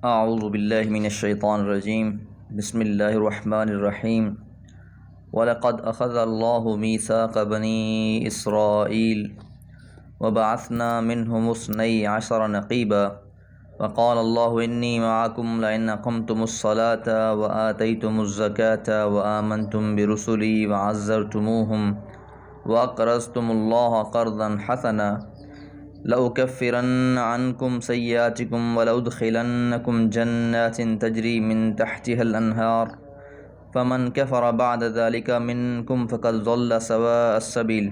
اعوذ باللہ من الشیطان الرجیم بسم اللہ الرحمن الرحیم وَلَقَدْ أَخَذَ اللَّهُ مِيثَاقَ بَنِي إِسْرَائِيلَ وَبَعَثْنَا مِنْهُمُ اثْنَيْ عَشَرَ نَقِيبًا وَقَالَ اللَّهُ إِنِّي مَعَكُمْ لَئِنْ أَقَمْتُمُ الصَّلَاةَ وَآتَيْتُمُ الزَّكَاةَ وَآمَنْتُمْ بِرُسُلِي وَعَزَّرْتُمُوهُمْ وَأَقْرَضْتُمُ اللَّهَ قَرْضًا حَسَنًا لَأُكَفِّرَنَّ عَنْكُمْ سَيِّئَاتِكُمْ وَلَأُدْخِلَنَّكُمْ جَنَّاتٍ تَجْرِي مِنْ تَحْتِهَا الْأَنْهَارُ فَمَنْ كَفَرَ بَعْدَ ذَلِكَ مِنْكُمْ فَقَدْ ضَلَّ سَوَاءَ السَّبِيلِ۔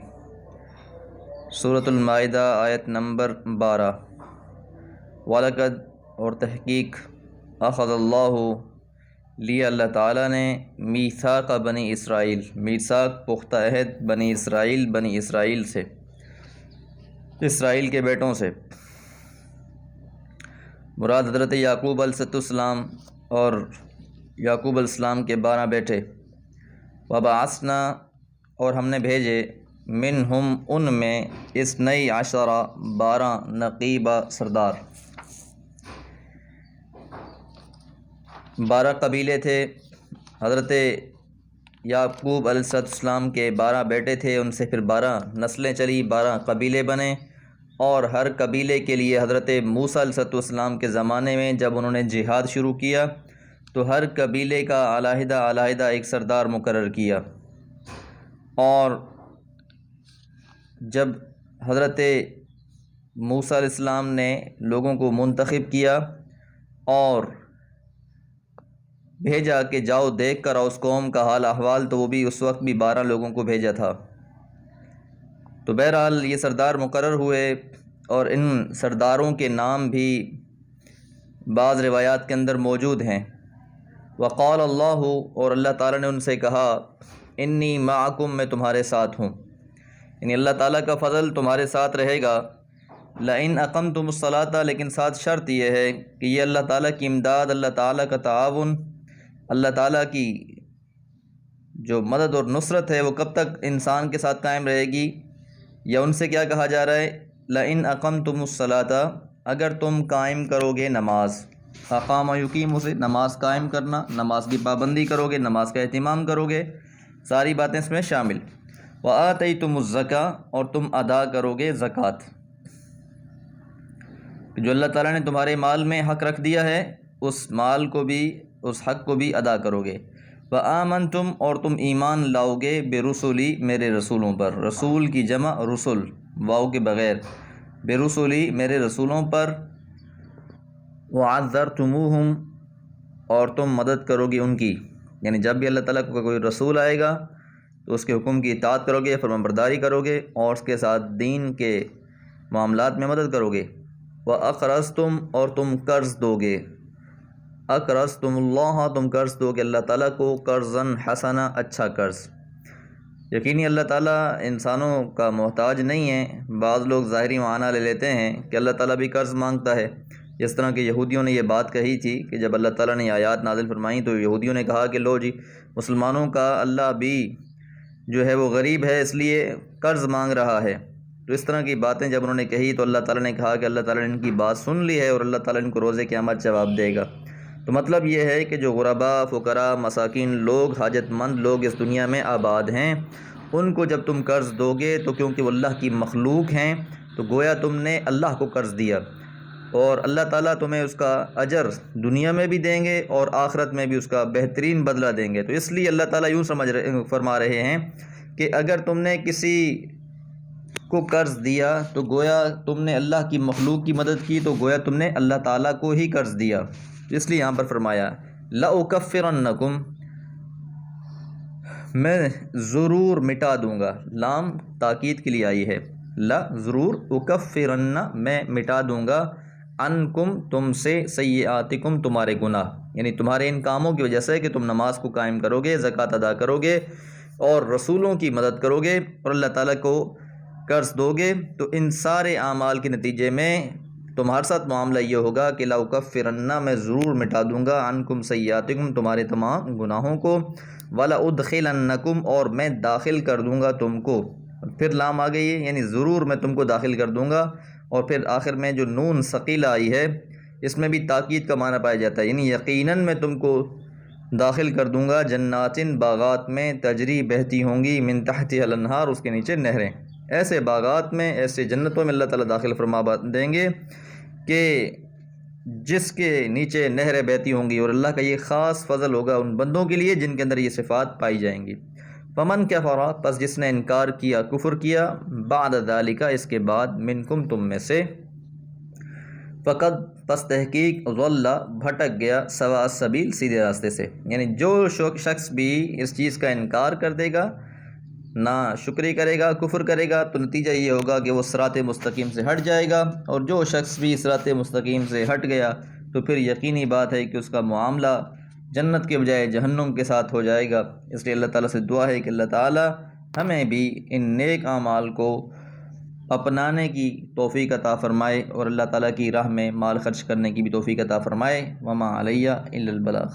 سورۃ المائدہ آیت نمبر 12۔ وَلَقَدْ اور تحقیق اخذ اللہ لیا اللہ تعالیٰ نے میثاق بنی اسرائیل، میثاق پختہ عہد بنی اسرائیل سے، اسرائیل کے بیٹوں سے، مراد حضرت یعقوب علیہ السلام اور یعقوب علیہ السلام کے 12 بیٹے، وبعثنا اور ہم نے بھیجے، منہم ان میں، اثنی عشرہ 12 نقیبہ سردار، 12 قبیلے تھے۔ حضرت یعقوب علیہ السلام کے 12 بیٹے تھے، ان سے پھر 12 نسلیں چلی، 12 قبیلے بنے، اور ہر قبیلے کے لیے حضرت موسیٰ علیہ السلام کے زمانے میں جب انہوں نے جہاد شروع کیا تو ہر قبیلے کا علیحدہ ایک سردار مقرر کیا، اور جب حضرت موسیٰ علیہ السلام نے لوگوں کو منتخب کیا اور بھیجا کہ جاؤ دیکھ کر آؤ اس قوم کا حال احوال، تو وہ بھی اس وقت بھی 12 لوگوں کو بھیجا تھا۔ تو بہرحال یہ سردار مقرر ہوئے، اور ان سرداروں کے نام بھی بعض روایات کے اندر موجود ہیں۔ وقال اللہ اور اللہ تعالیٰ نے ان سے کہا، انی معکم میں تمہارے ساتھ ہوں، یعنی اللہ تعالیٰ کا فضل تمہارے ساتھ رہے گا۔ لئن اقمتم الصلاۃ، لیکن ساتھ شرط یہ ہے کہ یہ اللہ تعالیٰ کی امداد، اللہ تعالیٰ کا تعاون، اللہ تعالیٰ کی جو مدد اور نصرت ہے وہ کب تک انسان کے ساتھ قائم رہے گی، یا ان سے کیا کہا جا رہا ہے، لئن اقمتم الصلاۃ، اگر تم قائم کرو گے نماز، اقام یقیم سے نماز قائم کرنا، نماز کی پابندی کرو گے، نماز کا اہتمام کرو گے، ساری باتیں اس میں شامل۔ وآتیتم الزکاۃ، اور تم ادا کرو گے زکوٰۃ، جو اللہ تعالیٰ نے تمہارے مال میں حق رکھ دیا ہے اس مال کو بھی، اس حق کو بھی ادا کرو گے۔ وآمنتم، اور تم ایمان لاؤ گے، برسلی، میرے رسولوں پر، رسول کی جمع رسل، واو کے بغیر، برسلی، میرے رسولوں پر، وعزرتموہم، اور تم مدد کرو گے ان کی، یعنی جب بھی اللہ تعالیٰ کا کوئی رسول آئے گا تو اس کے حکم کی اطاعت کرو گے، فرمانبرداری کرو گے، اور اس کے ساتھ دین کے معاملات میں مدد کرو گے۔ وَأَقْرَضْتُمْ، اور تم قرض دو گے، اقرضتم اللہ، تم قرض دو گے اللہ تعالیٰ کو، قرضاً حسنا، اچھا قرض۔ یقینی اللہ تعالیٰ انسانوں کا محتاج نہیں ہے۔ بعض لوگ ظاہری معنی لے لیتے ہیں کہ اللہ تعالیٰ بھی قرض مانگتا ہے، جس طرح کہ یہودیوں نے یہ بات کہی تھی کہ جب اللہ تعالیٰ نے یہ آیات نازل فرمائیں تو یہودیوں نے کہا کہ لو جی، مسلمانوں کا اللہ بھی جو ہے وہ غریب ہے، اس لیے قرض مانگ رہا ہے۔ تو اس طرح کی باتیں جب انہوں نے کہی تو اللہ تعالیٰ نے کہا کہ اللہ تعالیٰ نے ان کی بات سن لی ہے، اور اللہ تعالیٰ ان کو روز قیامت جواب دے گا۔ تو مطلب یہ ہے کہ جو غرباء، فقراء، مساکین لوگ، حاجت مند لوگ اس دنیا میں آباد ہیں، ان کو جب تم قرض دو گے تو کیونکہ وہ اللہ کی مخلوق ہیں تو گویا تم نے اللہ کو قرض دیا، اور اللہ تعالیٰ تمہیں اس کا اجر دنیا میں بھی دیں گے اور آخرت میں بھی اس کا بہترین بدلہ دیں گے۔ تو اس لیے اللہ تعالیٰ یوں فرما رہے ہیں کہ اگر تم نے کسی کو قرض دیا تو گویا تم نے اللہ کی مخلوق کی مدد کی، تو گویا تم نے اللہ تعالیٰ کو ہی قرض دیا۔ اس لیے یہاں پر فرمایا لَأُكَفِّرَنَّكُمْ، میں ضرور مٹا دوں گا، لام تاکید کے لیے آئی ہے، ضرور، اکفرن، میں مٹا دوں گا، عنکم، تم سے، سیئاتکم، تمہارے گناہ، یعنی تمہارے ان کاموں کی وجہ سے کہ تم نماز کو قائم کرو گے، زکوٰۃ ادا کرو گے، اور رسولوں کی مدد کرو گے، اور اللہ تعالیٰ کو قرض دو گے، تو ان سارے اعمال کے نتیجے میں تمہارے ساتھ معاملہ یہ ہوگا کہ لَأُكَفِّرَنَّ، میں ضرور مٹا دوں گا، عنکم سیئاتکم، تمہارے تمام گناہوں کو، وَلَأُدْخِلَنَّكُمْ، اور میں داخل کر دوں گا تم کو، پھر لام آ گئی ہے، یعنی ضرور میں تم کو داخل کر دوں گا، اور پھر آخر میں جو نون ثقیلہ آئی ہے اس میں بھی تاکید کا معنی پایا جاتا ہے، یعنی یقیناً میں تم کو داخل کر دوں گا جناتن باغات میں، تجری بہتی ہوں گی، من تحتها الانہار اس کے نیچے نہریں، ایسے باغات میں، ایسے جنتوں میں اللہ تعالیٰ داخل فرما دیں گے کہ جس کے نیچے نہریں بہتی ہوں گی، اور اللہ کا یہ خاص فضل ہوگا ان بندوں کے لیے جن کے اندر یہ صفات پائی جائیں گی۔ فمن کفر، پس جس نے انکار کیا، کفر کیا، بعد ذالک اس کے بعد، منکم تم میں سے، فقط پس تحقیق، ضل بھٹک گیا، سواء السبیل سیدھے راستے سے، یعنی جو شخص بھی اس چیز کا انکار کر دے گا، نہ شکری کرے گا، کفر کرے گا، تو نتیجہ یہ ہوگا کہ وہ صراط مستقیم سے ہٹ جائے گا، اور جو شخص بھی صراط مستقیم سے ہٹ گیا تو پھر یقینی بات ہے کہ اس کا معاملہ جنت کے بجائے جہنم کے ساتھ ہو جائے گا۔ اس لیے اللہ تعالیٰ سے دعا ہے کہ اللہ تعالیٰ ہمیں بھی ان نیک اعمال کو اپنانے کی توفیق عطا فرمائے، اور اللہ تعالیٰ کی راہ میں مال خرچ کرنے کی بھی توفیق عطا فرمائے۔ وما علیہ الا البلاغ۔